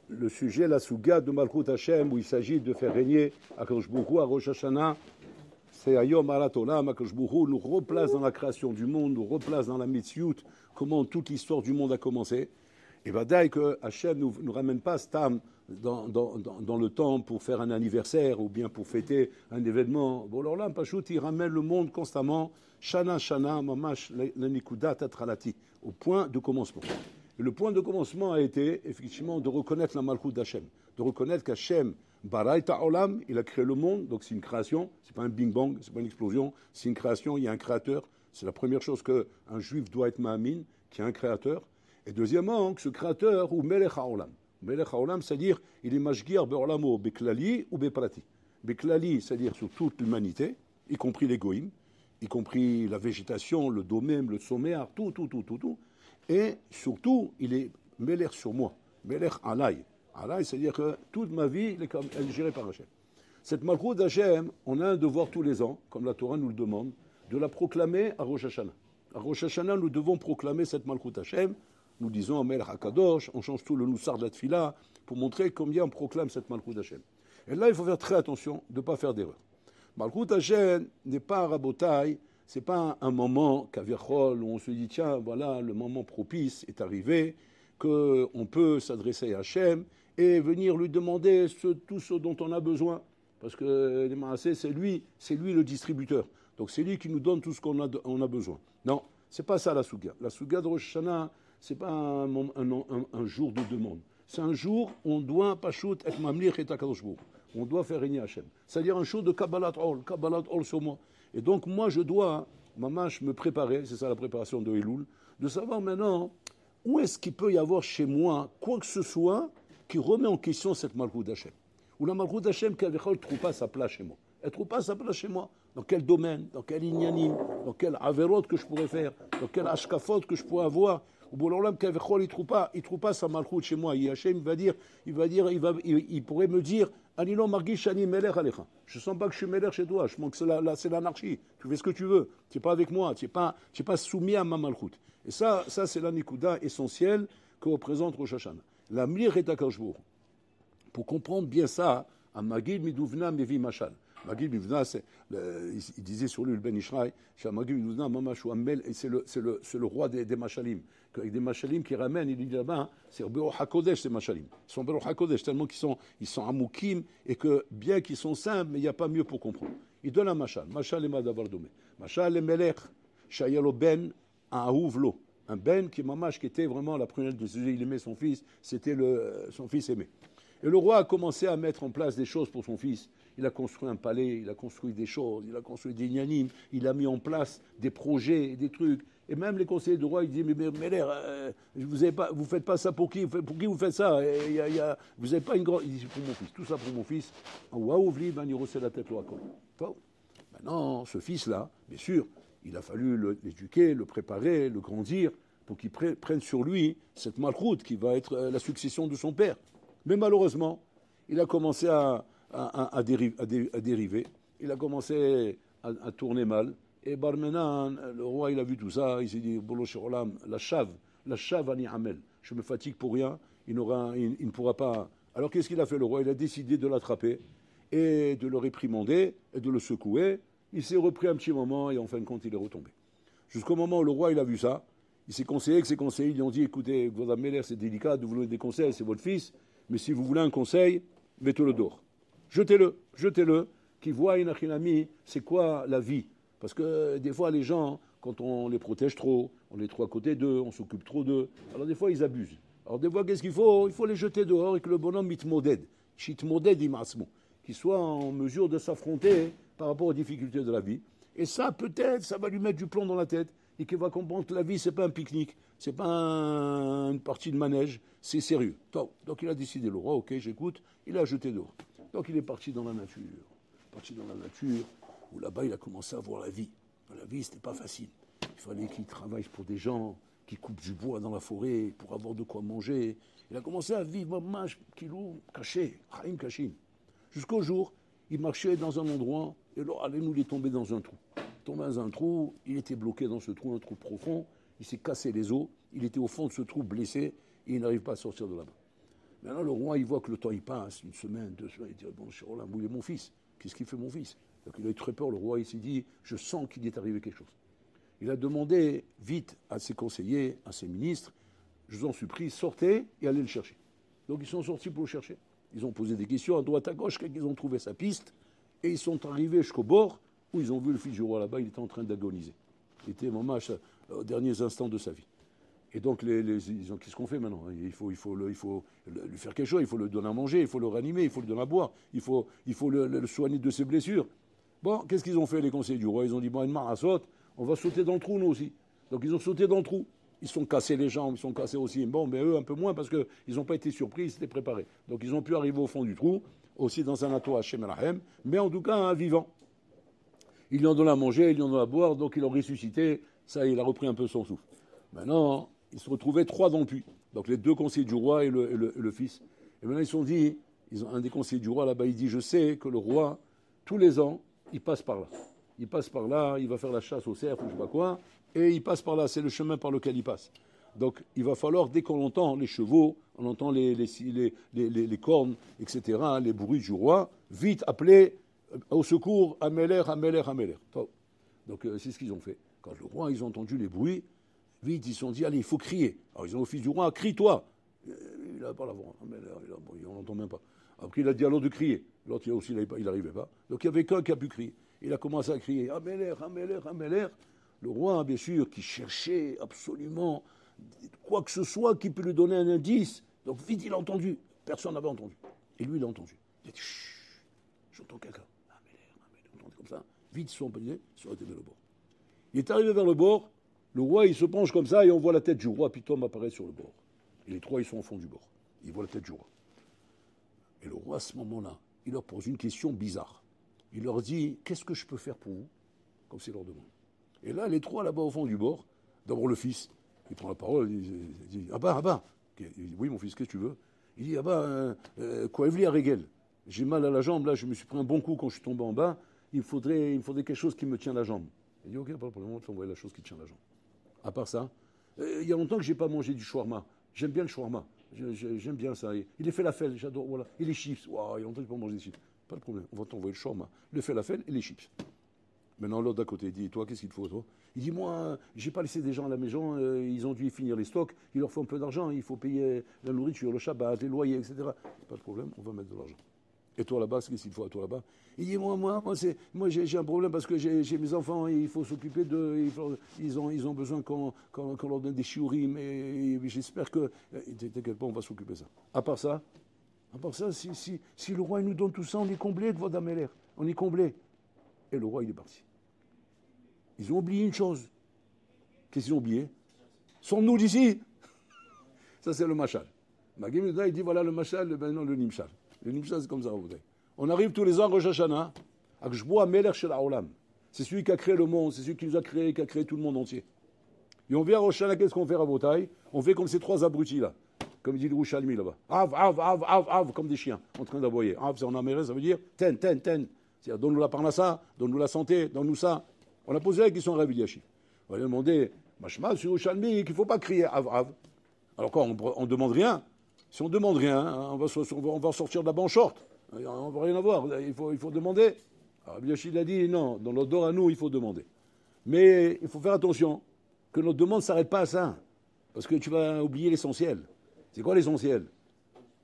le sujet, la Souga de Malchut Hashem, où il s'agit de faire régner Akadosh Baruch Hu à Rosh Hashanah. C'est Ayom Arat Olam, Akadosh Baruch Hu nous replace dans la création du monde, nous replace dans la Mitzvot, comment toute l'histoire du monde a commencé. Et vadaï que Hashem ne nous ramène pas Stam dans le temps pour faire un anniversaire ou bien pour fêter un événement. Bon, alors là, Pachout, il ramène le monde constamment, Shana, Shana, Mamash, Lanikuda, Tatralati, au point de commencement. Et le point de commencement a été, effectivement, de reconnaître la Malchut d'Hachem, de reconnaître qu'Hachem, Baraita Olam, il a créé le monde, donc c'est une création, c'est pas un bing bang, c'est pas une explosion, c'est une création, il y a un créateur. C'est la première chose qu'un juif doit être ma'amin, qu'il y a un créateur. Et deuxièmement, que ce créateur, ou Melech HaOlam. Melech HaOlam, c'est-à-dire, il est mashgir be'olamo beklali ou beprati. Beklali, c'est-à-dire sur toute l'humanité, y compris les goïms, y compris la végétation, le domème, le sommaire, tout. Et surtout, il est Melech sur moi, Melech alay. Alay, c'est-à-dire que toute ma vie, elle est gérée par Hachem. Cette Malchut d'Hachem, on a un devoir tous les ans, comme la Torah nous le demande, de la proclamer à Rosh Hashanah. À Rosh Hashanah, nous devons proclamer cette Malchut Hashem. Nous disons Melech HaKadosh, on change tout le Noussar de la Tfila pour montrer combien on proclame cette Malchut Hashem. Et là, il faut faire très attention de ne pas faire d'erreur. Malchut Hashem n'est pas un rabotaille, c'est pas un moment kaviachol où on se dit tiens, voilà, le moment propice est arrivé, qu'on peut s'adresser à Hashem et venir lui demander tout ce dont on a besoin. Parce que c'est lui le distributeur. Donc c'est lui qui nous donne tout ce qu'on a besoin. Non, c'est pas ça la Souga. La Souga de Rosh Hashanah, c'est pas un jour de demande. C'est un jour où on doit Pachout et Mamlich et Akadosh Baruch Hu. On doit faire régner Hachem. C'est-à-dire un jour de Kabbalat Ol sur moi. Et donc moi je dois, mamash, me préparer, c'est ça la préparation de Elul, de savoir maintenant où est-ce qu'il peut y avoir chez moi quoi que ce soit qui remet en question cette Malchut d'Hachem. Ou la Malchut d'Hachem qui ne trouve pas sa place chez moi. Elle ne trouve pas sa place chez moi. Dans quel domaine, dans quel inyanim, dans quel averot que je pourrais faire, dans quel ashkafot que je pourrais avoir. Ou Bololam Kavechol, il ne trouve pas sa Malchut chez moi. Hachem, il pourrait me dire, Anilo Margish Ani Melech Alecha. Je ne sens pas que je suis Melech chez toi. Je sens que c'est l'anarchie. Tu fais ce que tu veux. Tu n'es pas avec moi. Tu n'es pas soumis à ma Malchut. Et ça c'est la Nikuda essentielle que représente Rosh Hashanah. La Mir et Akadosh Baruch Hu. Pour comprendre bien ça, à Magid Miduvna Mevi Mashal. Magid Miduvna, il disait sur lui le Ben Ishraï, Magid Miduvna, Mamashou Ammel, et c'est le roi des Mashalim. Avec des Mashalim qui ramènent, il dit là-bas, c'est Be'or HaKodesh, ces Mashalim. Ils sont Be'or HaKodesh, tellement ils sont amoukim, et que bien qu'ils sont simples, mais il n'y a pas mieux pour comprendre. Il donne un Mashal. Mashal et Madavar Domé. Mashal et Melech, Shayalo Ben, Aouvlo. Un Ben qui était vraiment la prunelle de ses yeux, il aimait son fils, c'était son fils aimé. Et le roi a commencé à mettre en place des choses pour son fils. Il a construit un palais, il a construit des choses, il a construit des nianimes, il a mis en place des projets, des trucs. Et même les conseillers du roi, ils disaient, mais l'air, vous faites pas ça pour qui? Pour qui vous faites ça? Vous n'avez pas une grande... Il dit, pour mon fils, tout ça pour mon fils. Waouvli, ben il rossait la tête, bon. Maintenant, ce fils-là, bien sûr, il a fallu l'éduquer, le préparer, le grandir, pour qu'il prenne sur lui cette malchoute qui va être la succession de son père. Mais malheureusement, il a commencé à dériver. Il a commencé à tourner mal. Et Barmenan, le roi, il a vu tout ça. Il s'est dit, la chave ani amel. Je me fatigue pour rien. Il ne pourra pas. Alors qu'est-ce qu'il a fait le roi? Il a décidé de l'attraper et de le réprimander et de le secouer. Il s'est repris un petit moment et en fin de compte, il est retombé. Jusqu'au moment où le roi, il a vu ça, il s'est conseillé que ses conseillers lui ont dit, écoutez, Vodam Meler, c'est délicat de vous donner des conseils, c'est votre fils. Mais si vous voulez un conseil, mettez-le dehors. Jetez-le, qui voit une achinami, c'est quoi la vie. Parce que des fois, les gens, quand on les protège trop, on est trop à côté d'eux, on s'occupe trop d'eux, alors des fois, ils abusent. Alors des fois, qu'est-ce qu'il faut? Il faut les jeter dehors et que le bonhomme mitmoded, shitmoded imasmo, qu'il soit en mesure de s'affronter par rapport aux difficultés de la vie. Et ça, peut-être, ça va lui mettre du plomb dans la tête. Et qu'il va comprendre que la vie, c'est pas un pique-nique, c'est pas une partie de manège, c'est sérieux. Donc il a décidé, le roi, ok, j'écoute, il a jeté dehors. Donc il est parti dans la nature. Où là-bas, il a commencé à voir la vie. La vie, c'était pas facile. Il fallait qu'il travaille pour des gens qui coupent du bois dans la forêt pour avoir de quoi manger. Il a commencé à vivre, kilou, caché, chaim kashim. Jusqu'au jour, il marchait dans un endroit, et là, il est tombé dans un trou. Tombé dans un trou, il était bloqué dans ce trou, un trou profond, il s'est cassé les os, il était au fond de ce trou blessé, et il n'arrive pas à sortir de là-bas. Maintenant, le roi, il voit que le temps, il passe, une semaine, 2 semaines, il dit, bon, où est mon fils? Qu'est-ce qu'il fait, mon fils? Donc il a eu très peur, le roi, il s'est dit, je sens qu'il est arrivé quelque chose. Il a demandé vite à ses conseillers, à ses ministres, je vous en supplie, sortez et allez le chercher. Donc ils sont sortis pour le chercher. Ils ont posé des questions à droite, à gauche, ils ont trouvé sa piste, et ils sont arrivés jusqu'au bord, où ils ont vu le fils du roi là-bas, il était en train d'agoniser. Il était vraiment aux derniers instants de sa vie. Et donc, ils ont qu'est-ce qu'on fait maintenant? Il faut lui faire quelque chose, il faut le donner à manger, il faut le ranimer, il faut le donner à boire, il faut le soigner de ses blessures. Bon, qu'est-ce qu'ils ont fait, les conseillers du roi? Ils ont dit, bon, une marre à saute, on va sauter dans le trou, nous aussi. Donc, ils ont sauté dans le trou. Ils se sont cassés les jambes, ils se sont cassés aussi. Bon, mais eux, un peu moins, parce qu'ils n'ont pas été surpris, ils s'étaient préparés. Donc, ils ont pu arriver au fond du trou, aussi dans un atau à Shem Rahem, mais en tout cas, un vivant. Ils lui ont donné à manger, ils lui ont donné à boire, donc ils l'ont ressuscité. Ça, il a repris un peu son souffle. Maintenant, ils se retrouvaient 3 dans le puits. Donc les 2 conseillers du roi et le fils. Et maintenant, ils se sont dit, un des conseillers du roi là-bas, il dit, je sais que le roi, tous les ans, il passe par là. Il passe par là, il va faire la chasse au cerf ou je ne sais pas quoi, et il passe par là, c'est le chemin par lequel il passe. Donc il va falloir, dès qu'on entend les chevaux, on entend les cornes, etc., les bruits du roi, vite appeler au secours, Améler, Améler, Améler. Donc c'est ce qu'ils ont fait. Quand le roi, ils ont entendu les bruits, vite, ils se sont dit, allez, il faut crier. Alors ils ont au fils du roi, crie-toi. Il n'a pas la voix, Améler, on n'entend même pas. Après, il a dit à l'autre de crier. L'autre, aussi, il n'arrivait pas. Donc il n'y avait qu'un qui a pu crier. Il a commencé à crier, Améler, Améler, Améler. Le roi, bien sûr, qui cherchait absolument quoi que ce soit qui peut lui donner un indice. Donc vite, il a entendu. Personne n'avait entendu. Et lui, il a entendu. Il a dit, chut, j'entends quelqu'un. Comme ça, vite, ils sont arrivés vers le bord. Il est arrivé vers le bord, le roi, il se penche comme ça, et on voit la tête du roi, puis Tom apparaît sur le bord. Et les 3, ils sont au fond du bord. Ils voient la tête du roi. Et le roi, à ce moment-là, il leur pose une question bizarre. Il leur dit, qu'est-ce que je peux faire pour vous? Comme c'est leur demande. Et là, les 3, là-bas, au fond du bord, d'abord le fils, il prend la parole, il dit, Abba, il dit, oui, mon fils, qu'est-ce que tu veux? Il dit, Abba, Koevli à Régel. J'ai mal à la jambe, là, je me suis pris un bon coup quand je suis tombé en bas, il me faudrait quelque chose qui me tient la jambe. Il dit, ok, pas de problème, on va t'envoyer la chose qui tient la jambe. À part ça, il y a longtemps que je n'ai pas mangé du shawarma. J'aime bien le shawarma. J'aime bien ça. Il est falafel, j'adore. Voilà. Et les chips. Wow, il y a longtemps que je n'ai pas mangé des chips. Pas de problème, on va t'envoyer le shawarma, le falafel et les chips. Maintenant, l'autre d'à côté, il dit, toi, qu'est-ce qu'il te faut, toi? Il dit, moi, j'ai pas laissé des gens à la maison, ils ont dû finir les stocks, il leur faut un peu d'argent, il faut payer la nourriture, le Shabbat, les loyers, etc. Pas de problème, on va mettre de l'argent. Et toi là-bas, qu'est-ce qu'il faut à toi là-bas? Il dit, moi j'ai un problème parce que j'ai mes enfants, et il faut s'occuper d'eux, ils ont besoin qu'on leur donne des shiurim, et j'espère que, t'inquiète pas, on va s'occuper de ça. À part ça, si le roi il nous donne tout ça, on est comblé de Vodameler, on est comblé. Et le roi, il est parti. Ils ont oublié une chose. Qu'est-ce qu'ils ont oublié? Sommes-nous d'ici? Ça, c'est le machal. Magim, il dit, voilà le machal, non, le nimshal. Le nimshal, c'est comme ça. On arrive tous les ans à Rosh Hashanah, à Gshboa Melech Shel Haolam. C'est celui qui a créé le monde, c'est celui qui nous a créé, qui a créé tout le monde entier. Et on vient à Rosh Hashanah, qu'est-ce qu'on fait à Rabotai? On fait comme ces 3 abrutis-là. Comme il dit le Rouchalmi là-bas. Av, comme des chiens, en train d'aboyer. Av, c'est en améré, ça veut dire ten. C'est-à-dire, donne-nous la parnassa, donne-nous la santé, donne-nous ça. On a posé la question à Rabbi Eliashib. On lui a demandé, Mashma, sur Rouchalmi, qu'il ne faut pas crier Av. Alors quoi, on ne demande rien. Si on ne demande rien, hein, on va sortir de la banque short. On ne va rien avoir. Il faut demander. Rabbi Eliashib a dit, non, dans notre dor à nous, il faut demander. Mais il faut faire attention que notre demande ne s'arrête pas à ça. Parce que tu vas oublier l'essentiel. C'est quoi l'essentiel?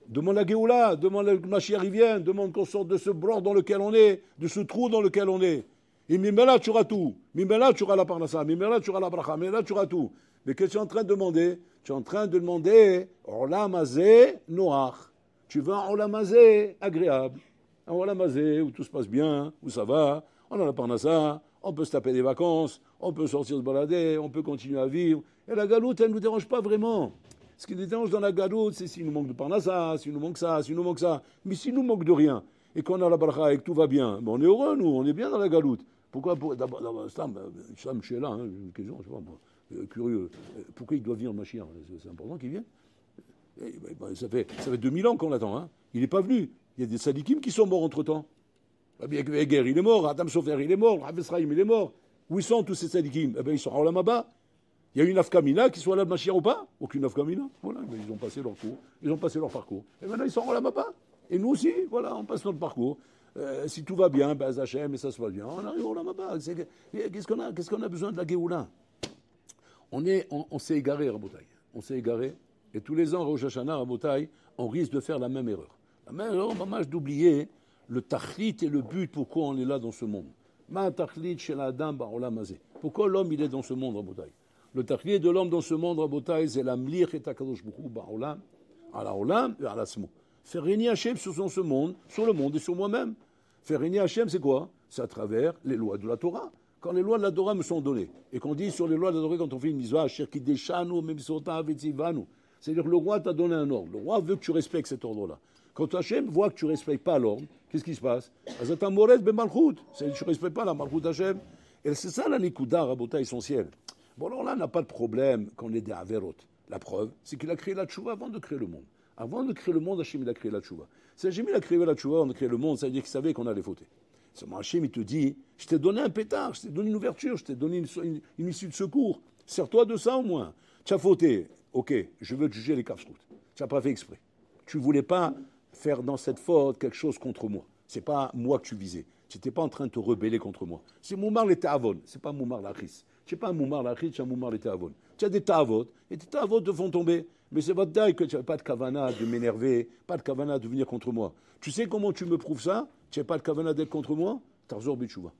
Demande la Géoula, demande le Mashiach vient, demande qu'on sorte de ce bord dans lequel on est, de ce trou dans lequel on est. Et Mimela, tu auras tout. Mimela, tu auras la parnassa. Mimela, tu auras la bracha. Mimela, tu auras tout. Mais qu'est-ce que tu es en train de demander? Tu es en train de demander Olam Hazeh Noach. Tu veux un Olam Hazeh agréable. Un Olam Hazeh où tout se passe bien, où ça va. On a la parnassa, on peut se taper des vacances, on peut sortir se balader, on peut continuer à vivre. Et la galoute, elle ne nous dérange pas vraiment. Ce qui nous dérange dans la galoute, c'est s'il nous manque de parnassa, s'il nous manque ça, s'il nous manque ça. Mais s'il nous manque de rien, et qu'on a la bracha et que tout va bien, ben on est heureux, nous, on est bien dans la galoute. Pourquoi d'abord, Sam, je suis là, hein, une question, je sais pas, moi, curieux. Pourquoi il doit venir, Mashiach? C'est important qu'il vienne. Ça fait 2000 ans qu'on l'attend. Hein. Il n'est pas venu. Il y a des sadikim qui sont morts entre-temps. Rabbi Eger, il est mort. Adam Sofer, il est mort. Rav Esraïm, il est mort. Où ils sont tous ces sadikim? Eh bien, ils sont en Olam Haba. Il y a une afkamina qui soit là de Mashiach ou pas? Aucune afkamina. Voilà, ils ont passé leur cours, ils ont passé leur parcours. Et maintenant, ils sont en là-bas. Et nous aussi, voilà, on passe notre parcours. Si tout va bien, ben Zachem, et ça se passe bien, on arrive au là-bas. Qu'est-ce qu'on a besoin de la Géoula? On s'est égaré, Rabotai. On s'est égaré. Et tous les ans, Rosh Hashanah, Rabotai, on risque de faire la même erreur. La même erreur, dommage d'oublier le tachlit et le but, pourquoi on est là dans ce monde. Ma tachlit chez l'Adam ba'olam hazeh. Pourquoi l'homme, il est dans ce monde, Rabotai? Le tachlit de l'homme dans ce monde, Rabotai, c'est la mlir et takadosh b'chu ba'olam, ala olam et ala smo. Faire régner Hachem sur ce monde, sur le monde et sur moi-même. Faire régner Hachem, c'est quoi? C'est à travers les lois de la Torah. Quand les lois de la Torah me sont données, et qu'on dit sur les lois de la Torah, quand on fait une mitzvah, c'est-à-dire que le roi t'a donné un ordre. Le roi veut que tu respectes cet ordre-là. Quand Hachem voit que tu ne respectes pas l'ordre, qu'est-ce qui se passe? Tu ne respectes pas la malchut Hachem. Et c'est ça la nikuda, rabota essentielle. Bon, alors là, on n'a pas de problème qu'on ait des averot. La preuve, c'est qu'il a créé la tchouva avant de créer le monde. Avant de créer le monde, Hachem, il a créé la tchouva. Si Hachem, il a créé la tchouva, on a créé le monde, ça veut dire qu'il savait qu'on allait fauter. Seulement Hachem, il te dit, je t'ai donné un pétard, je t'ai donné une ouverture, je t'ai donné une issue de secours. Sers-toi de ça au moins. Tu as fauté. Ok, je veux te juger les casse-routes. Tu n'as pas fait exprès. Tu ne voulais pas faire dans cette faute quelque chose contre moi. Ce n'est pas moi que tu visais. Tu n'étais pas en train de te rebeller contre moi. C'est Moumar les Ta'avon, ce n'est pas Moumar l'Achis. Tu n'es pas un Moumar l'Achis, tu es un Moumar les Ta'avon. Tu as des Ta'avot, et tes Ta'avot te font tomber. Mais c'est votre daille que tu n'as pas de kavana de m'énerver, pas de kavana de venir contre moi. Tu sais comment tu me prouves ça? Tu n'as pas de kavana d'être contre moi? Tarzor Betchouva.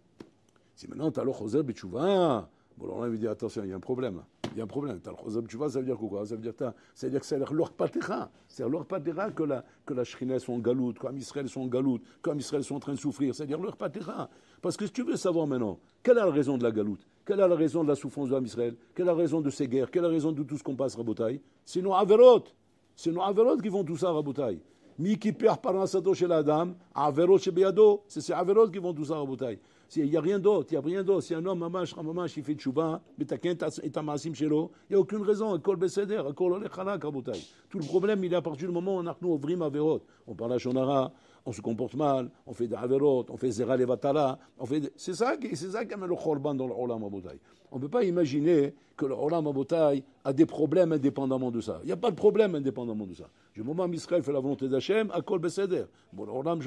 Si maintenant tu as l'Ochozer Betchouva, bon alors là, il veut dire attention, il y a un problème. Il y a un problème. Tu as l'Ochozer Betchouva, ça veut dire quoi? Ça veut dire que c'est leur patera. C'est leur patera que la Shrina sont en galoute, comme Israël sont en galoute, comme Israël sont en train de souffrir. C'est-à-dire leur patera. Parce que si tu veux savoir maintenant, quelle est la raison de la galoute? Quelle est la raison de la souffrance de Israël? Quelle est la raison de ces guerres? Quelle est la raison de tout ce qu'on passe, Rabotai? C'est nos Averot. C'est nos Averot qui font tout ça, Rabotai. Mi qui perd par un sato chez la dame, Averot chez Beado, c'est ces Averot qui font tout ça, Rabotai. Il n'y a rien d'autre, il n'y a rien d'autre. Si un homme, mamash, il fait tchouba, mais t'as qu'un tamasim chez l'eau, il n'y a aucune raison. Kol beseder, kol olekhalak, Rabotai. Tout le problème, il est à partir du moment où on ouvrim Averot. On parle à Shonara, on se comporte mal, on fait des Averot, on fait Zera Levatala, c'est ça qui amène le Khorban dans le Olam Rabotai. On ne peut pas imaginer que le Olam Rabotai a des problèmes indépendamment de ça. Il n'y a pas de problème indépendamment de ça. Du moment où Israël fait la volonté d'Hachem, à Kol Beseder. Bon, le Olam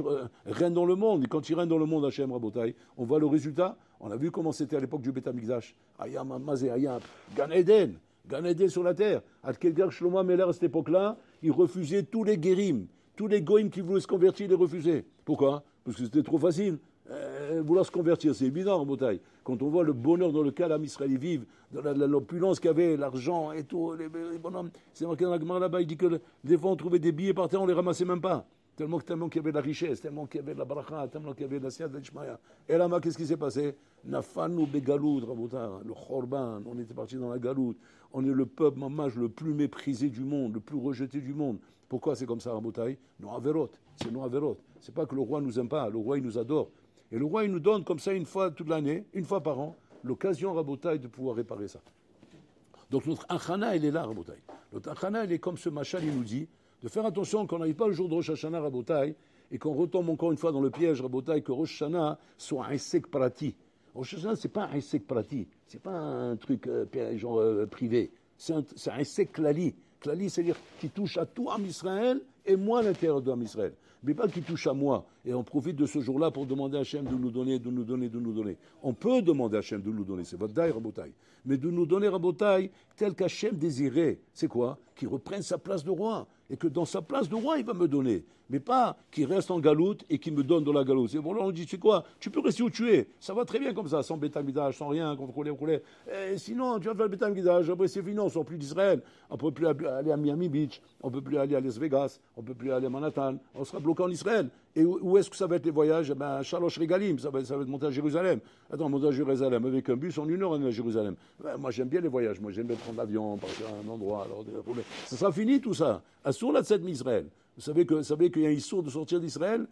règne dans le monde, et quand il règne dans le monde, Hachem Rabotai, on voit le résultat. On a vu comment c'était à l'époque du Beth Amikdash. Ayam, Mazé, Ayam, Gan Eden. Gan Eden sur la terre. À Kelgar Shlomo Meller à cette époque-là, il refusait tous les guérim. Tous les goïms qui voulaient se convertir, ils les refusaient. Pourquoi? Parce que c'était trop facile. Vouloir se convertir, c'est évident en Bretagne. Quand on voit le bonheur dans lequel les Israéliens vivent, dans l'opulence qu'il y avait, l'argent et tout, les bonhommes, c'est marqué dans la Gemara là-bas, il dit que des fois on trouvait des billets par terre, on les ramassait même pas. Tellement qu'il y avait de la richesse, tellement qu'il y avait de la bracha, tellement qu'il y avait de la siyat d'Ishmaïa. Et là-bas, qu'est-ce qui s'est passé? Nafanu begaloud, Rabotar, le Khorban, on était parti dans la galoute. On est le peuple, mamage, le plus méprisé du monde, le plus rejeté du monde. Pourquoi c'est comme ça, Rabotai? Non, Averot, c'est non Averot. C'est pas que le roi nous aime pas, le roi il nous adore. Et le roi il nous donne comme ça une fois toute l'année, une fois par an, l'occasion, Rabotai, de pouvoir réparer ça. Donc notre achana, elle est là, Rabotai. Notre achana, elle est comme ce machal, il nous dit, de faire attention qu'on n'arrive pas le jour de Rosh Hashanah, Rabotai, et qu'on retombe encore une fois dans le piège, Rabotai, que Rosh Hashanah soit un sek prati. Rosh Hashanah, c'est pas un sek prati, c'est pas un truc genre privé, c'est un sek klali. Klali, c'est-à-dire qui touche à tout Am Israël et moi à l'intérieur de Am Israël. Mais pas qui touche à moi. Et on profite de ce jour-là pour demander à Hachem de nous donner, de nous donner, de nous donner. On peut demander à Hachem de nous donner, c'est votre daï, Rabotai. Mais de nous donner, Rabotai, tel qu'Hachem désirait. C'est quoi? Qu'il reprenne sa place de roi. Et que dans sa place de roi, il va me donner. Mais pas qu'il reste en galoute et qu'il me donne dans la galoute. C'est bon, là, on dit, c'est quoi? Tu peux rester où tu es. Ça va très bien comme ça, sans bétamidage, sans rien, sinon, tu vas faire le bétamidage. Après, c'est fini, on ne sort plus d'Israël. On ne peut plus aller à Miami Beach. On ne peut plus aller à Las Vegas. On ne peut plus aller à Manhattan. On sera bloqué en Israël. Et où est-ce que ça va être les voyages? Shalosh Regalim, ça va être monter à Jérusalem. Attends, monter à Jérusalem avec un bus, en 1 heure, on est à Jérusalem. Moi, j'aime bien les voyages. Moi, j'aime bien prendre l'avion, partir à un endroit. Alors, ça sera fini tout ça. Assour la 7 Israël. Vous savez qu'il y a un issour de sortir d'Israël?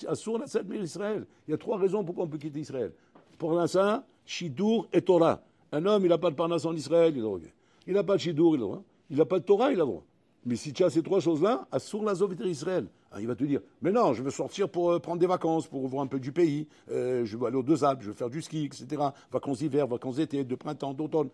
Assour la 7 Israël. Il y a 3 raisons pourquoi on peut quitter Israël. Parnassa, Shidur et Torah. Un homme, il n'a pas de Parnasse en Israël, il a le droit. Il n'a pas de Shidur, il a le droit. Il n'a pas de Torah, il a le droit. Mais si tu as ces 3 choses-là, Assour la Zoveter Israël. Alors, il va te dire, mais non, je veux sortir pour prendre des vacances, pour voir un peu du pays. Je veux aller aux 2 Alpes, je veux faire du ski, etc. Vacances d'hiver, vacances d'été, de printemps, d'automne.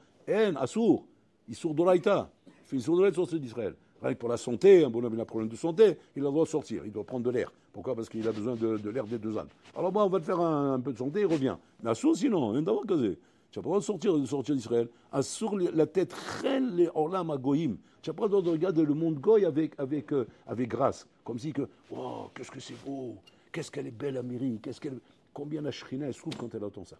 Assour. Il sort d'Oraïta. Il fait une sourdolaïta sur ceux d'Israël. Rien que pour la santé, un bonhomme il a un problème de santé, il a le droit de sortir, il doit prendre de l'air. Pourquoi? Parce qu'il a besoin de l'air des 2 ânes. Alors bon, on va te faire un peu de santé, il revient. Mais assour sinon, rien d'avoir casé. Tu n'as pas le droit de sortir d'Israël. Assour la tête reine les orlam à goïm. Tu n'as pas le droit de regarder le monde goy avec grâce. Comme si que, oh, qu'est-ce que c'est beau, qu'est-ce qu'elle est belle Amérique, combien la Shrina elle se trouve quand elle entend ça.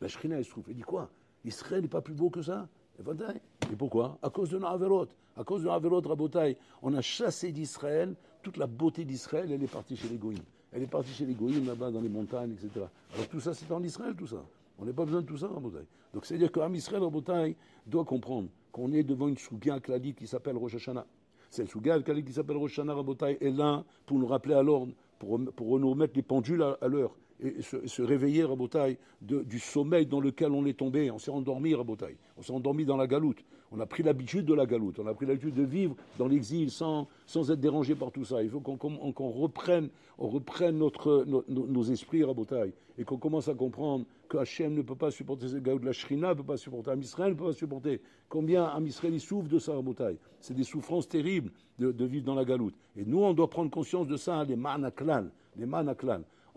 La Shrina elle se trouve, elle dit quoi? Israël n'est pas plus beau que ça? Et pourquoi? À cause de nos Averot. À cause de nos Averot, Rabotai, on a chassé d'Israël, toute la beauté d'Israël, elle est partie chez les Goïms. Elle est partie chez les Goïms, là-bas, dans les montagnes, etc. Alors tout ça, c'est en Israël, tout ça. On n'a pas besoin de tout ça, Rabotai. Donc c'est-à-dire qu'Am Israël, Rabotai, doit comprendre qu'on est devant une Sougia Klali qui s'appelle Rosh Hashanah. Cette Sougia Klali qui s'appelle Rosh Hashanah, Rabotai, est là pour nous rappeler à l'ordre, pour nous remettre les pendules à l'heure. Et se réveiller, Rabotai, du sommeil dans lequel on est tombé. On s'est endormi, Rabotai. On s'est endormi dans la galoute. On a pris l'habitude de la galoute. On a pris l'habitude de vivre dans l'exil sans être dérangé par tout ça. Il faut qu'on reprenne nos esprits, Rabotai. Et qu'on commence à comprendre que Hachem ne peut pas supporter cette galoute. La Shrina ne peut pas supporter. Am Israël ne peut pas supporter. Combien Am Israël il souffre de ça, Rabotai. C'est des souffrances terribles de vivre dans la galoute. Et nous, on doit prendre conscience de ça, les manaklan.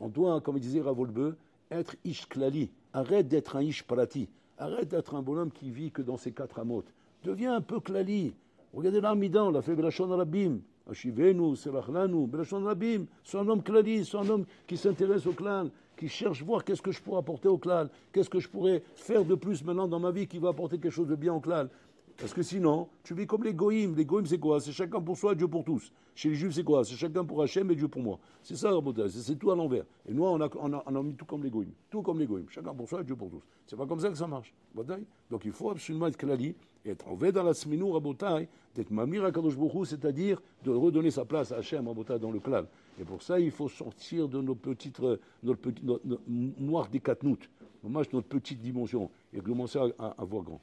On doit, comme disait Ravolbeu, être ish klali. Arrête d'être un ish prati. Arrête d'être un bonhomme qui vit que dans ses 4 amotes. Deviens un peu klali. Regardez l'Amidan, on l'a fait Belashon Rabim. Ashivenu, Serachlanu, Belashon Rabim. C'est un homme klali, c'est un homme qui s'intéresse au clan, qui cherche voir qu'est-ce que je pourrais apporter au clan, qu'est-ce que je pourrais faire de plus maintenant dans ma vie qui va apporter quelque chose de bien au clan. Parce que sinon, tu vis comme les goïms. Les goïms, c'est quoi? C'est chacun pour soi, Dieu pour tous. Chez les juifs, c'est quoi? C'est chacun pour Hachem et Dieu pour moi. C'est ça, c'est tout à l'envers. Et nous, on a mis tout comme les goïms. Tout comme les goïms. Chacun pour soi, Dieu pour tous. C'est pas comme ça que ça marche. Donc il faut absolument être klali, et être enlevé dans la sminou, Rabotai, d'être mamir à Kadosh Baruch Hu, c'est-à-dire de redonner sa place à Hachem, Rabotai, dans le clan. Et pour ça, il faut sortir de notre noir des katnout, notre petite dimension, et commencer à voir grand.